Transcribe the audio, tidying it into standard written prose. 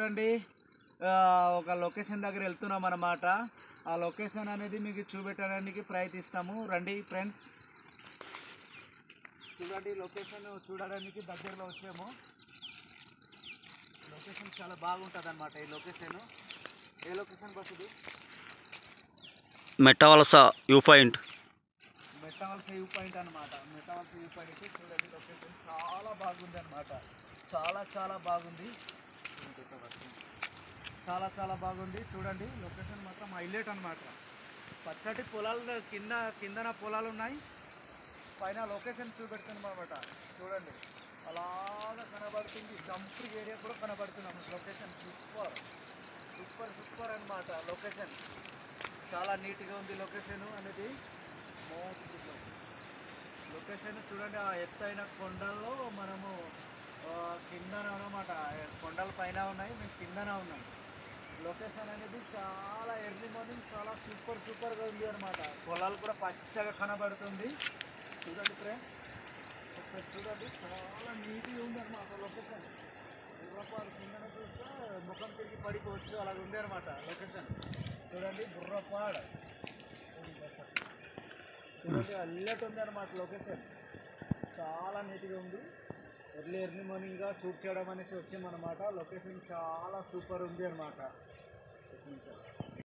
చూడండి ఒక లొకేషన్ దగ్గర వెళ్తున్నాం అన్నమాట. ఆ లొకేషన్ అనేది మీకు చూపెట్టడానికి ప్రయత్నిస్తాము. రండి ఫ్రెండ్స్, చూడండి లొకేషన్ చూడడానికి దగ్గరలో వచ్చాము. లొకేషన్ చాలా బాగుంటుంది అన్నమాట. ఈ లొకేషన్ ఏ లొకేషన్ బస్ ఇది? Mettavalasa view point. Mettavalasa view point అనమాట. మెట్టవలస వ్యూ పాయింట్ చూడండి, లొకేషన్ చాలా బాగుంది అనమాట. చాలా చాలా బాగుంది, చాలా చాలా బాగుంది. చూడండి లొకేషన్ మాత్రం హైలైట్ అనమాట. పచ్చటి పొలాలు కిందన పొలాలు ఉన్నాయి, పైన లొకేషన్ చూపెడుతున్నాం అనమాట. చూడండి అలాగా కనబడుతుంది. జంపింగ్ ఏరియా కూడా కనబడుతున్నాం. లొకేషన్ సూపర్ సూపర్ సూపర్ అనమాట. లొకేషన్ చాలా నీట్గా ఉంది. లొకేషన్ అనేది లొకేషన్ చూడండి, ఆ ఎత్తైన కొండల్లో మనము కిందన అనమాట. కొండల పైన ఉన్నాయి, మేము కిందన ఉన్నాం. లొకేషన్ అనేది చాలా ఎర్లీ మార్నింగ్ చాలా సూపర్ సూపర్గా ఉంది అనమాట. పొలాలు కూడా పచ్చగా కనబడుతుంది. చూడండి ఫ్రెండ్స్, ఒకసారి చూడండి, చాలా నీట్గా ఉంది అనమాట లొకేషన్. బుర్రపాడు కిందన చూస్తే ముఖం తిరిగి పడిపోవచ్చు, అలాగ ఉంది అనమాట లొకేషన్. చూడండి బుర్రపాడు చూడండి, అల్లెట్ ఉంది అనమాట లొకేషన్. చాలా నీట్గా ఉంది. ఎర్లీ మార్నింగ్గా షూట్ చేయడం అనేసి వచ్చామన్నమాట. లొకేషన్ చాలా సూపర్ ఉంది అనమాట.